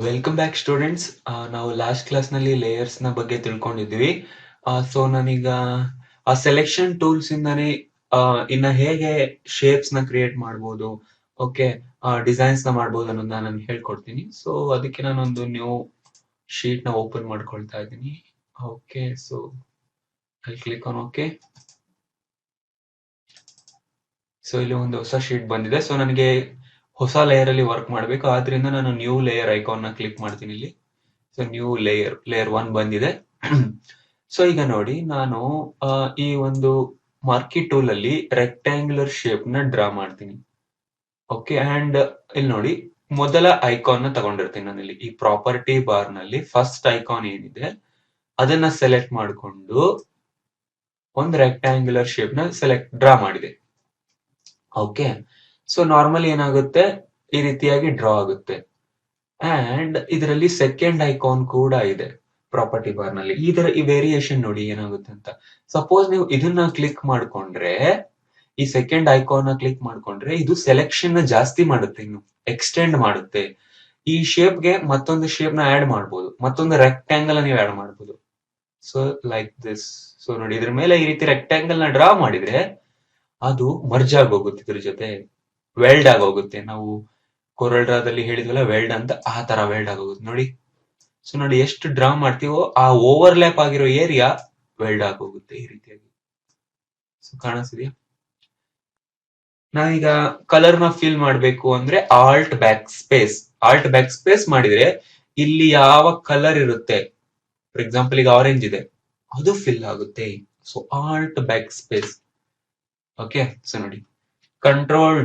Welcome back students. ನಾವು last class ನಲ್ಲಿ layers ನ ಬಗ್ಗೆ ತಿಳ್ಕೊಂಡಿದ್ವಿ. ಸೊ ನಾನೀಗ ಆ ಸೆಲೆಕ್ಷನ್ ಟೂಲ್ಸ್ ಇಂದಾನೆ ಇನ್ನ ಹೇಗೆ ಶೇಪ್ಸ್ ನ ಕ್ರಿಯೇಟ್ ಮಾಡ್ಬೋದು, ಓಕೆ, ಡಿಸೈನ್ಸ್ ನ ಮಾಡ್ಬೋದು ಅನ್ನೋದನ್ನ ನಾನು ಹೇಳ್ಕೊಡ್ತೀನಿ. ಸೊ ಅದಕ್ಕೆ ನಾನೊಂದು ನ್ಯೂ ಶೀಟ್ ನ ಓಪನ್ ಮಾಡ್ಕೊಳ್ತಾ ಇದ್ದೀನಿ. Okay, so I click on okay. So ಇಲ್ಲಿ ಒಂದು ಹೊಸ ಶೀಟ್ ಬಂದಿದೆ. ಸೊ ನನಗೆ ಹೊಸ ಲೇಯರ್ ಅಲ್ಲಿ ವರ್ಕ್ ಮಾಡಬೇಕು, ಆದ್ರಿಂದ ನಾನು ನ್ಯೂ ಲೇಯರ್ ಐಕಾನ್ ನ ಕ್ಲಿಕ್ ಮಾಡ್ತೀನಿ ಇಲ್ಲಿ. ಸೊ ನ್ಯೂ ಲೇಯರ್ 1 ಬಂದಿದೆ. ಸೊ ಈಗ ನೋಡಿ, ನಾನು ಈ ಒಂದು ಮಾರ್ಕಿ ಟೂಲ್ ಅಲ್ಲಿ ರೆಕ್ಟ್ಯಾಂಗ್ಯುಲರ್ ಶೇಪ್ ನ ಡ್ರಾ ಮಾಡ್ತೀನಿ. ಓಕೆ, ಅಂಡ್ ಇಲ್ಲಿ ನೋಡಿ, ಮೊದಲ ಐಕಾನ್ ನ ತಗೊಂಡಿರ್ತೀನಿ ನಾನು ಇಲ್ಲಿ. ಈ ಪ್ರಾಪರ್ಟಿ ಬಾರ್ ನಲ್ಲಿ ಫಸ್ಟ್ ಐಕಾನ್ ಏನಿದೆ ಅದನ್ನ ಸೆಲೆಕ್ಟ್ ಮಾಡಿಕೊಂಡು ಒಂದು ರೆಕ್ಟ್ಯಾಂಗ್ಯುಲರ್ ಶೇಪ್ ನ ಡ್ರಾ ಮಾಡಿದೆ. ಓಕೆ, ಸೊ ನಾರ್ಮಲಿ ಏನಾಗುತ್ತೆ, ಈ ರೀತಿಯಾಗಿ ಡ್ರಾ ಆಗುತ್ತೆ. ಅಂಡ್ ಇದರಲ್ಲಿ ಸೆಕೆಂಡ್ ಐಕಾನ್ ಕೂಡ ಇದೆ ಪ್ರಾಪರ್ಟಿ ಬಾರ್ ನಲ್ಲಿ. ಈ ವೇರಿಯೇಷನ್ ನೋಡಿ ಏನಾಗುತ್ತೆ ಅಂತ. ಸಪೋಸ್ ನೀವು ಇದನ್ನ ಕ್ಲಿಕ್ ಮಾಡ್ಕೊಂಡ್ರೆ, ಈ ಸೆಕೆಂಡ್ ಐಕಾನ್ ನ ಕ್ಲಿಕ್ ಮಾಡ್ಕೊಂಡ್ರೆ ಇದು ಸೆಲೆಕ್ಷನ್ ನ ಜಾಸ್ತಿ ಮಾಡುತ್ತೆ, ಇನ್ನು ಎಕ್ಸ್ಟೆಂಡ್ ಮಾಡುತ್ತೆ. ಈ ಶೇಪ್ ಗೆ ಮತ್ತೊಂದು ಶೇಪ್ ನ ಆಡ್ ಮಾಡಬಹುದು, ಮತ್ತೊಂದು ರೆಕ್ಟ್ಯಾಂಗಲ್ ನೀವು ಆಡ್ ಮಾಡಬಹುದು. So like this. ಸೊ ನೋಡಿ, ಇದ್ರ ಮೇಲೆ ಈ ರೀತಿ ರೆಕ್ಟ್ಯಾಂಗಲ್ ನ ಡ್ರಾ ಮಾಡಿದ್ರೆ ಅದು ಮರ್ಜ್ ಆಗೋಗುತ್ತೆ, ಇದ್ರ ಜೊತೆ ವೆಲ್ಡ್ ಆಗೋಗುತ್ತೆ. ನಾವು ಕೊರಲ್ಡ್ರಾದಲ್ಲಿ ಹೇಳಿದ್ವಲ್ಲ ವೆಲ್ಡ್ ಅಂತ, ಆ ತರ ವೆಲ್ಡ್ ಆಗೋಗುತ್ತೆ ನೋಡಿ. ಸೊ ನೋಡಿ, ಎಷ್ಟು ಡ್ರಾ ಮಾಡ್ತೀವೋ ಆ ಓವರ್ಲ್ಯಾಪ್ ಆಗಿರೋ ಏರಿಯಾ ವೆಲ್ಡ್ ಆಗೋಗುತ್ತೆ ಈ ರೀತಿಯಾಗಿ. ಸೊ ಕಾಣಿಸ್ತಿದ್ಯಾ? ನಾವೀಗ ಕಲರ್ ನ ಫಿಲ್ ಮಾಡ್ಬೇಕು ಅಂದ್ರೆ ಆಲ್ಟ್ ಬ್ಯಾಕ್ ಸ್ಪೇಸ್ ಮಾಡಿದ್ರೆ ಇಲ್ಲಿ ಯಾವ ಕಲರ್ ಇರುತ್ತೆ, ಫಾರ್ ಎಕ್ಸಾಂಪಲ್ ಈಗ ಆರೆಂಜ್ ಇದೆ, ಅದು ಫಿಲ್ ಆಗುತ್ತೆ. So alt backspace. Okay, so ನೋಡಿ, ಕಂಟ್ರೋಲ್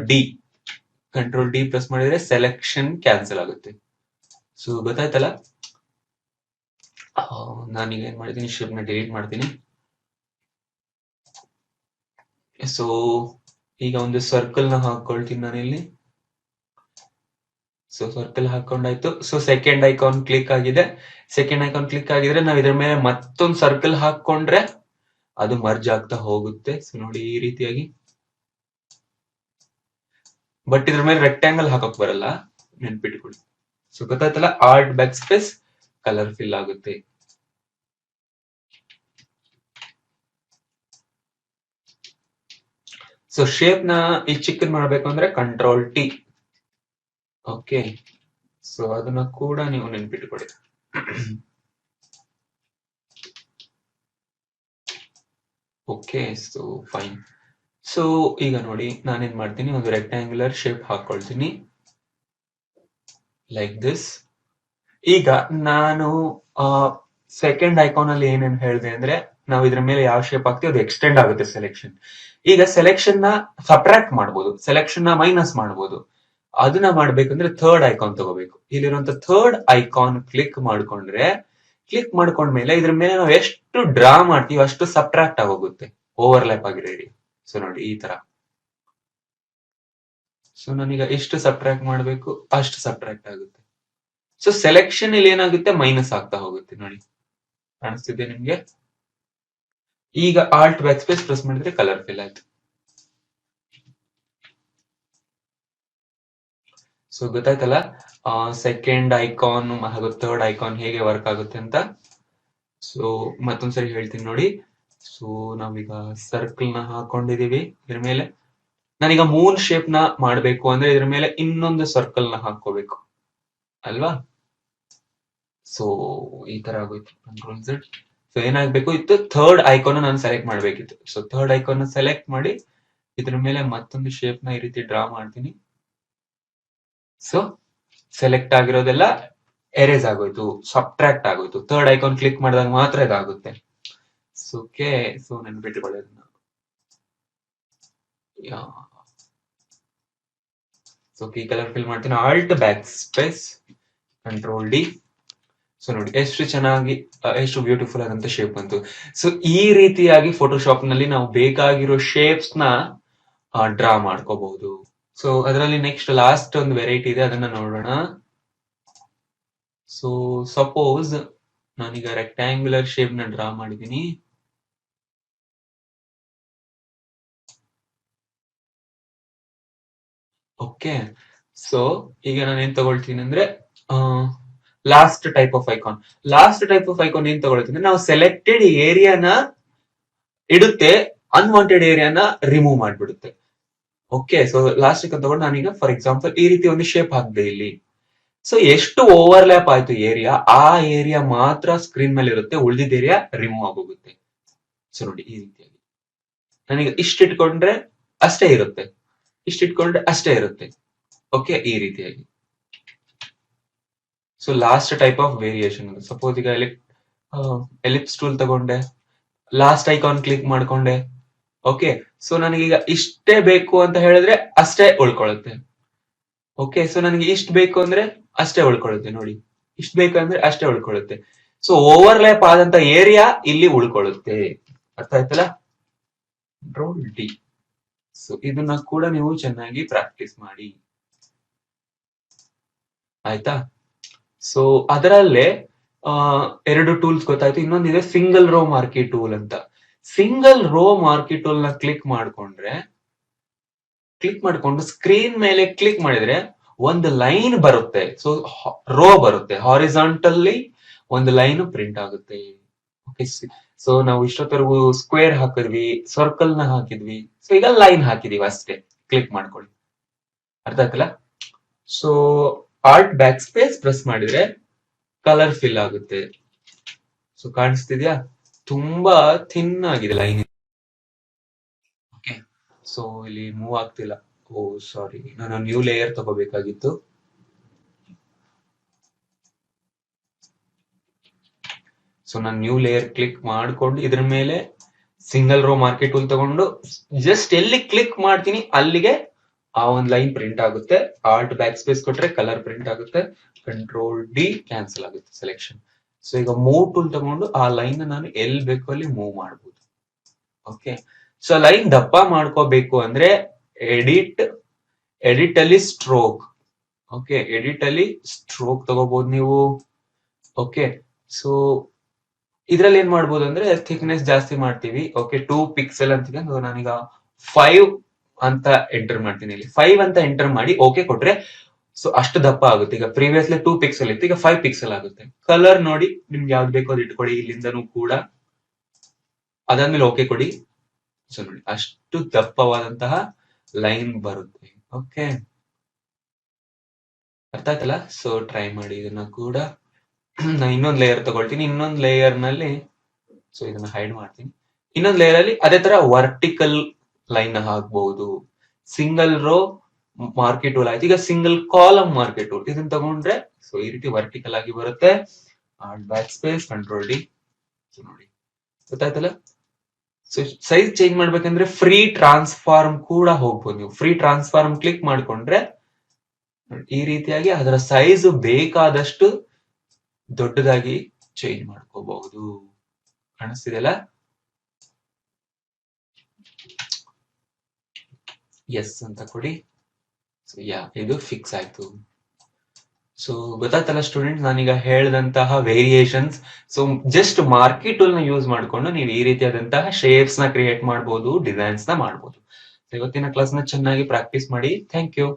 ಡಿ ಪ್ರೆಸ್ ಮಾಡಿದ್ರೆ ಸೆಲೆಕ್ಷನ್ ಕ್ಯಾನ್ಸಲ್ ಆಗುತ್ತೆ. ಸೊ ಗೊತ್ತಾಯ್ತಲ್ಲ? ನಾನೀಗ ಏನ್ ಮಾಡ್ತೀನಿ, ಶೇಪ್ ನ ಡಿಲೀಟ್ ಮಾಡ್ತೀನಿ. ಸೊ ಈಗ ಒಂದು ಸರ್ಕಲ್ ನ ಹಾಕೊಳ್ತೀನಿ ನಾನಿಲ್ಲಿ. ಸೊ ಸರ್ಕಲ್ ಹಾಕೊಂಡಾಯ್ತು. ಸೊ ಸೆಕೆಂಡ್ ಐಕಾನ್ ಕ್ಲಿಕ್ ಆಗಿದೆ. ಸೆಕೆಂಡ್ ಐಕಾನ್ ಕ್ಲಿಕ್ ಆಗಿದ್ರೆ ನಾವು ಇದ್ರ ಮೇಲೆ ಮತ್ತೊಂದು ಸರ್ಕಲ್ ಹಾಕೊಂಡ್ರೆ ಅದು ಮರ್ಜ್ ಆಗ್ತಾ ಹೋಗುತ್ತೆ. ಸೊ ನೋಡಿ, ಈ ರೀತಿಯಾಗಿ. ಬಟ್ ಇದ್ರ ಮೇಲೆ ರೆಕ್ಟ್ಯಾಂಗಲ್ ಹಾಕಕ್ ಬರಲ್ಲ, ನೆನ್ಪಿಟ್ಕೊಳ್ಳಿ. ಸೊ ಗೊತ್ತಾಯ್ತಲ್ಲ, alt backspace colour fill ಆಗುತ್ತೆ. ಸೊ ಶೇಪ್ ನ ಈ ಚಿಕ್ಕದ್ ಮಾಡ್ಬೇಕು ಅಂದ್ರೆ ಕಂಟ್ರೋಲ್ ಟಿ. ಓಕೆ, ಸೊ ಅದನ್ನ ಕೂಡ ನೀವು ನೆನ್ಪಿಟ್ಕೊಳ್ಳಿ. Okay, so fine. ಸೊ ಈಗ ನೋಡಿ, ನಾನೇನ್ ಮಾಡ್ತೀನಿ, ಒಂದು ರೆಕ್ಟ್ಯಾಂಗ್ಯುಲರ್ ಶೇಪ್ ಹಾಕೊಳ್ತೀನಿ ಲೈಕ್ ದಿಸ್. ಈಗ ನಾನು ಸೆಕೆಂಡ್ ಐಕಾನ್ ಅಲ್ಲಿ ಏನೇನ್ ಹೇಳಿದೆ ಅಂದ್ರೆ, ನಾವು ಇದ್ರ ಮೇಲೆ ಯಾವ ಶೇಪ್ ಹಾಕ್ತೀವಿ ಅದು ಎಕ್ಸ್ಟೆಂಡ್ ಆಗುತ್ತೆ ಸೆಲೆಕ್ಷನ್. ಈಗ ಸೆಲೆಕ್ಷನ್ ನ ಸಬ್ಟ್ರಾಕ್ಟ್ ಮಾಡ್ಬೋದು, ಸೆಲೆಕ್ಷನ್ ನ ಮೈನಸ್ ಮಾಡ್ಬೋದು. ಅದನ್ನ ಮಾಡ್ಬೇಕಂದ್ರೆ ಥರ್ಡ್ ಐಕಾನ್ ತಗೋಬೇಕು. ಇಲ್ಲಿರುವಂತ ಥರ್ಡ್ ಐಕಾನ್ ಕ್ಲಿಕ್ ಮಾಡ್ಕೊಂಡ್ಮೇಲೆ ಇದ್ರ ಮೇಲೆ ನಾವು ಎಷ್ಟು ಡ್ರಾ ಮಾಡ್ತೀವಿ ಅಷ್ಟು ಸಬ್ಟ್ರಾಕ್ಟ್ ಆಗೋಗುತ್ತೆ, ಓವರ್ಲ್ಯಾಪ್ ಆಗಿರೋ. ಸೊ ನೋಡಿ, ಈ ತರ. ಸೊ ನಾನೀಗ ಎಷ್ಟು ಸಬ್ಟ್ರಾಕ್ಟ್ ಮಾಡ್ಬೇಕು ಅಷ್ಟು ಸಬ್ಟ್ರಾಕ್ಟ್ ಆಗುತ್ತೆ. ಸೊ ಸೆಲೆಕ್ಷನ್ ಇಲ್ಲಿ ಏನಾಗುತ್ತೆ, ಮೈನಸ್ ಆಗ್ತಾ ಹೋಗುತ್ತೆ ನೋಡಿ. ಕಾಣಿಸ್ತಿದೆ ನಿಮ್ಗೆ? ಈಗ ಆಲ್ಟ್ ಬ್ಯಾಕ್ ಸ್ಪೇಸ್ ಪ್ರೆಸ್ ಮಾಡಿದ್ರೆ ಕಲರ್ ಫಿಲ್ ಆಯ್ತು. ಸೊ ಗೊತ್ತಾಯ್ತಲ್ಲ, ಸೆಕೆಂಡ್ ಐಕಾನ್ ಹಾಗೂ ಥರ್ಡ್ ಐಕಾನ್ ಹೇಗೆ ವರ್ಕ್ ಆಗುತ್ತೆ ಅಂತ. ಸೊ ಮತ್ತೊಂದ್ಸರಿ ಹೇಳ್ತೀನಿ ನೋಡಿ. ಸೊ ನಾವೀಗ ಸರ್ಕಲ್ ನ ಹಾಕೊಂಡಿದೀವಿ. ಇದ್ರ ಮೇಲೆ ನಾನೀಗ ಮೂನ್ ಶೇಪ್ ನ ಮಾಡ್ಬೇಕು ಅಂದ್ರೆ ಇದ್ರ ಮೇಲೆ ಇನ್ನೊಂದು ಸರ್ಕಲ್ ನ ಹಾಕೋಬೇಕು ಅಲ್ವಾ? ಸೊ ಈ ತರ ಆಗೋಯ್ತು. Control Z. ಸೊ ಏನಾಗ್ಬೇಕು ಇತ್ತು, ಥರ್ಡ್ ಐಕಾನ್ ನಾನು ಸೆಲೆಕ್ಟ್ ಮಾಡ್ಬೇಕಿತ್ತು. ಸೊ ಥರ್ಡ್ ಐಕಾನ್ ಸೆಲೆಕ್ಟ್ ಮಾಡಿ ಇದ್ರ ಮೇಲೆ ಮತ್ತೊಂದು ಶೇಪ್ ನ ಈ ರೀತಿ ಡ್ರಾ ಮಾಡ್ತೀನಿ. ಸೊ ಸೆಲೆಕ್ಟ್ ಆಗಿರೋದೆಲ್ಲ ಎರೇಸ್ ಆಗೋಯ್ತು, ಸಬ್ಟ್ರಾಕ್ಟ್ ಆಗೋಯ್ತು. ಥರ್ಡ್ ಐಕಾನ್ ಕ್ಲಿಕ್ ಮಾಡಿದಾಗ ಮಾತ್ರ ಇದಾಗುತ್ತೆ. ಓಕೆ, ಸೊ ನೆನ್ಪಿಟ್ಕೊಳ್ಳಿ ಅದನ್ನ. ಸೊ ಈ ಕಲರ್ ಫಿಲ್ ಮಾಡ್ತೀನಿ, alt backspace control D. So ನೋಡಿ, ಎಷ್ಟು ಚೆನ್ನಾಗಿ, ಎಷ್ಟು ಬ್ಯೂಟಿಫುಲ್ ಆದಂತ ಶೇಪ್ ಬಂತು. ಸೊ ಈ ರೀತಿಯಾಗಿ ಫೋಟೋಶಾಪ್ ನಲ್ಲಿ ನಾವು ಬೇಕಾಗಿರೋ ಶೇಪ್ಸ್ ನ ಡ್ರಾ ಮಾಡ್ಕೋಬಹುದು. ಸೊ ಅದರಲ್ಲಿ ನೆಕ್ಸ್ಟ್ ಲಾಸ್ಟ್ ಒಂದು ವೆರೈಟಿ ಇದೆ, ಅದನ್ನ ನೋಡೋಣ. ಸೊ ಸಪೋಸ್ ನಾನೀಗ ರೆಕ್ಟ್ಯಾಂಗ್ಯುಲರ್ ಶೇಪ್ ನ ಡ್ರಾ ಮಾಡಿದೀನಿ. ಓಕೆ, ಸೊ ಈಗ ನಾನು ಏನ್ ತಗೊಳ್ತೀನಿ ಅಂದ್ರೆ, last type of icon. Last type of icon ಏನ್ ತಗೊಳುತ್ತೆ, ನಾವು ಸೆಲೆಕ್ಟೆಡ್ ಏರಿಯಾನ ಇಡುತ್ತೆ, ಅನ್ವಾಂಟೆಡ್ ಏರಿಯಾನ ರಿಮೂವ್ ಮಾಡ್ಬಿಡುತ್ತೆ. ಓಕೆ, ಸೊ ಲಾಸ್ಟ್ ತಗೊಂಡು ನಾನೀಗ ಫಾರ್ ಎಕ್ಸಾಂಪಲ್ ಈ ರೀತಿ ಒಂದು ಶೇಪ್ ಹಾಕಿದೆ ಇಲ್ಲಿ. ಸೊ ಎಷ್ಟು ಓವರ್ಲ್ಯಾಪ್ ಆಯ್ತು ಏರಿಯಾ, ಆ ಏರಿಯಾ ಮಾತ್ರ ಸ್ಕ್ರೀನ್ ಮೇಲೆ ಇರುತ್ತೆ, ಉಳಿದಿದ್ದ ಏರಿಯಾ ರಿಮೂವ್ ಆಗೋಗುತ್ತೆ. ಸೊ ನೋಡಿ ಈ ರೀತಿಯಾಗಿ ನನಗೆ ಇಷ್ಟ ಇಟ್ಕೊಂಡ್ರೆ ಅಷ್ಟೇ ಇರುತ್ತೆ, ಇಷ್ಟ ಇಟ್ಕೊಂಡ್ರೆ ಅಷ್ಟೇ ಇರುತ್ತೆ. ಓಕೆ, ಈ ರೀತಿಯಾಗಿ. So last type of variation. Suppose ಈಗ ಎಲಿಪ್ಸ್ ಟೂಲ್ ತಗೊಂಡೆ, ಲಾಸ್ಟ್ ಐಕಾನ್ ಕ್ಲಿಕ್ ಮಾಡ್ಕೊಂಡೆ. ಓಕೆ, ಸೊ ನನಗೀಗ ಇಷ್ಟೇ ಬೇಕು ಅಂತ ಹೇಳಿದ್ರೆ ಅಷ್ಟೇ ಉಳ್ಕೊಳ್ಳುತ್ತೆ. ಓಕೆ, ಸೊ ನನಗೆ ಇಷ್ಟ ಬೇಕು ಅಂದ್ರೆ ಅಷ್ಟೇ ಉಳ್ಕೊಳ್ಳುತ್ತೆ. ನೋಡಿ, ಇಷ್ಟ ಬೇಕಂದ್ರೆ ಅಷ್ಟೇ ಉಳ್ಕೊಳ್ಳುತ್ತೆ. ಸೊ ಓವರ್ಲ್ಯಾಪ್ ಆದಂತ ಏರಿಯಾ ಇಲ್ಲಿ ಉಳ್ಕೊಳ್ಳುತ್ತೆ. ಅರ್ಥ ಆಯ್ತಲ್ಲ? Control D. ಸೊ ಇದನ್ನ ಕೂಡ ನೀವು ಚೆನ್ನಾಗಿ ಪ್ರಾಕ್ಟೀಸ್ ಮಾಡಿ, ಆಯ್ತಾ? ಸೊ ಅದರಲ್ಲೇ ಎರಡು ಟೂಲ್ಸ್ ಗೊತ್ತಾಯ್ತು. ಇನ್ನೊಂದಿದೆ ಸಿಂಗಲ್ ರೋ ಮಾರ್ಕಿ ಟೂಲ್ ಅಂತ. ಸಿಂಗಲ್ ರೋ ಮಾರ್ಕಿ ಟೂಲ್ ನ ಕ್ಲಿಕ್ ಮಾಡ್ಕೊಂಡು ಸ್ಕ್ರೀನ್ ಮೇಲೆ ಕ್ಲಿಕ್ ಮಾಡಿದ್ರೆ ಒಂದು ಲೈನ್ ಬರುತ್ತೆ. ಸೊ ರೋ ಬರುತ್ತೆ, ಹಾರಿಜಾಂಟಲ್ಲಿ ಒಂದು ಲೈನ್ ಪ್ರಿಂಟ್ ಆಗುತ್ತೆ. ಓಕೆ, ಸೊ ನಾವು ಇಷ್ಟೊತ್ತರೆಗೂ ಸ್ಕ್ವೇರ್ ಹಾಕಿದ್ವಿ, ಸರ್ಕಲ್ ನ ಹಾಕಿದ್ವಿ, ಸೊ ಈಗ ಲೈನ್ ಹಾಕಿದೀವಿ ಅಷ್ಟೇ. ಕ್ಲಿಕ್ ಮಾಡ್ಕೊಳ್ಳಿ, ಅರ್ಥ ಆಯ್ತಲ್ಲ? So alt backspace press ಮಾಡಿದ್ರೆ ಕಲರ್ ಫಿಲ್ ಆಗುತ್ತೆ. ಸೊ ಕಾಣಿಸ್ತಿದ್ಯಾ? ತುಂಬಾ ಥಿನ್ ಆಗಿದೆ ಲೈನ್. ಓಕೆ, ಸೊ ಇಲ್ಲಿ ಮೂವ್ ಆಗ್ತಿಲ್ಲ. ಓ ಸಾರಿ, ನಾನು ನ್ಯೂ ಲೇಯರ್ ತಗೋಬೇಕಾಗಿತ್ತು. ಸೊ ನಾನು ನ್ಯೂ ಲೇಯರ್ ಕ್ಲಿಕ್ ಮಾಡ್ಕೊಂಡು ಇದ್ರ ಮೇಲೆ ಸಿಂಗಲ್ ರೋ ಮಾರ್ಕೆಟ್ ಟೂಲ್ ತಗೊಂಡು ಜಸ್ಟ್ ಎಲ್ಲಿ ಕ್ಲಿಕ್ ಮಾಡ್ತೀನಿ ಅಲ್ಲಿಗೆ ಆ ಒಂದು ಲೈನ್ ಪ್ರಿಂಟ್ ಆಗುತ್ತೆ. ಆಲ್ಟ್ ಬ್ಯಾಕ್ ಸ್ಪೇಸ್ ಕೊಟ್ರೆ ಕಲರ್ ಪ್ರಿಂಟ್ ಆಗುತ್ತೆ. ಕಂಟ್ರೋಲ್ ಡಿ ಕ್ಯಾನ್ಸಲ್ ಆಗುತ್ತೆ ಸೆಲೆಕ್ಷನ್. ಸೊ ಈಗ ಮೂವ್ ಟೂಲ್ ತಗೊಂಡು ಆ ಲೈನ್ ನಾನು ಎಲ್ಲಿ ಬೇಕೋ ಅಲ್ಲಿ ಮೂವ್ ಮಾಡಬಹುದು. ಓಕೆ, ಸೊ ಲೈನ್ ದಪ್ಪ ಮಾಡ್ಕೋಬೇಕು ಅಂದ್ರೆ ಎಡಿಟ್ ಅಲ್ಲಿ ಸ್ಟ್ರೋಕ್. ಓಕೆ, ಎಡಿಟ್ ಅಲ್ಲಿ ಸ್ಟ್ರೋಕ್ ತಗೋಬಹುದು ನೀವು. ಓಕೆ, ಸೊ ಇದ್ರಲ್ಲಿ ಏನ್ ಮಾಡ್ಬೋದು ಅಂದ್ರೆ ಥಿಕ್ನೆಸ್ ಜಾಸ್ತಿ ಮಾಡ್ತೀವಿ. ಓಕೆ, 2 ಪಿಕ್ಸೆಲ್ ಅಂತಿದೆ, ನಾನೀಗ 5 ಅಂತ ಎಂಟರ್ ಮಾಡ್ತೀನಿ. ಇಲ್ಲಿ 5 ಅಂತ ಎಂಟರ್ ಮಾಡಿ ಓಕೆ ಕೊಟ್ರೆ ಸೊ ಅಷ್ಟು ದಪ್ಪ ಆಗುತ್ತೆ. ಈಗ ಪ್ರೀವಿಯಸ್ಲಿ 2 ಪಿಕ್ಸೆಲ್ ಇತ್ತು, ಈಗ 5 ಪಿಕ್ಸೆಲ್ ಆಗುತ್ತೆ. ಕಲರ್ ನೋಡಿ ನಿಮ್ಗೆ ಯಾವ್ದು ಬೇಕೋ ಅದು ಇಟ್ಕೊಡಿ ಇಲ್ಲಿಂದನೂ ಕೂಡ. ಅದಾದ್ಮೇಲೆ ಓಕೆ ಕೊಡಿ. ಸೊ ನೋಡಿ ಅಷ್ಟು ದಪ್ಪವಾದಂತಹ ಲೈನ್ ಬರುತ್ತೆ. ಓಕೆ, ಅರ್ಥ ಆಯ್ತಲ್ಲ? ಸೊ ಟ್ರೈ ಮಾಡಿ ಇದನ್ನ ಕೂಡ. ನಾನು ಇನ್ನೊಂದು ಲೇಯರ್ ತಗೊಳ್ತೀನಿ. ಇನ್ನೊಂದು ಲೇಯರ್ ನಲ್ಲಿ ಸೊ ಇದನ್ನ ಹೈಡ್ ಮಾಡ್ತೀನಿ. ಇನ್ನೊಂದು ಲೇಯರ್ ಅಲ್ಲಿ ಅದೇ ತರ ವರ್ಟಿಕಲ್ ಲೈನ್ ಹಾಕ್ಬಹುದು. ಸಿಂಗಲ್ ರೋ ಮಾರ್ಕೆಟ್ ಟೂಲ್ ಆಯ್ತು. ಈಗ ಸಿಂಗಲ್ ಕಾಲಮ್ ಮಾರ್ಕೆಟ್ ಟೂಲ್ ಇದನ್ನ ತಗೊಂಡ್ರೆ ಸೊ ಈ ರೀತಿ ವರ್ಟಿಕಲ್ ಆಗಿ ಬರುತ್ತೆ. Back space control D. So ನೋಡಿ ಗೊತ್ತಾಯ್ತಲ್ಲ? ಸೊ ಸೈಜ್ ಚೇಂಜ್ ಮಾಡ್ಬೇಕಂದ್ರೆ ಫ್ರೀ ಟ್ರಾನ್ಸ್ಫಾರ್ಮ್ ಕೂಡ ಹೋಗ್ಬೋದು. ನೀವು ಫ್ರೀ ಟ್ರಾನ್ಸ್ಫಾರ್ಮ್ ಕ್ಲಿಕ್ ಮಾಡ್ಕೊಂಡ್ರೆ ಈ ರೀತಿಯಾಗಿ ಅದರ ಸೈಜ್ ಬೇಕಾದಷ್ಟು ದೊಡ್ಡದಾಗಿ ಚೇಂಜ್ ಮಾಡ್ಕೋಬಹುದು. ಕಾಣಿಸ್ತಿದೆಯಲ್ಲ? ಎಸ್ ಅಂತ ಕೊಡಿ. ಸೊ ಇದು ಫಿಕ್ಸ್ ಆಯ್ತು. ಸೊ ಗೊತ್ತಾಯ್ತಲ್ಲ ಸ್ಟೂಡೆಂಟ್, ನಾನೀಗ ಹೇಳಿದಂತಹ ವೇರಿಯೇಷನ್ಸ್. ಸೊ ಜಸ್ಟ್ ಮಾರ್ಕಿ ಟೂಲ್ ನ ಯೂಸ್ ಮಾಡ್ಕೊಂಡು ನೀವು ಈ ರೀತಿಯಾದಂತಹ ಶೇಪ್ಸ್ ನ ಕ್ರಿಯೇಟ್ ಮಾಡಬಹುದು, ಡಿಸೈನ್ಸ್ ನ ಮಾಡಬಹುದು. ಇವತ್ತಿನ ಕ್ಲಾಸ್ ನ ಚೆನ್ನಾಗಿ ಪ್ರಾಕ್ಟೀಸ್ ಮಾಡಿ. Thank you.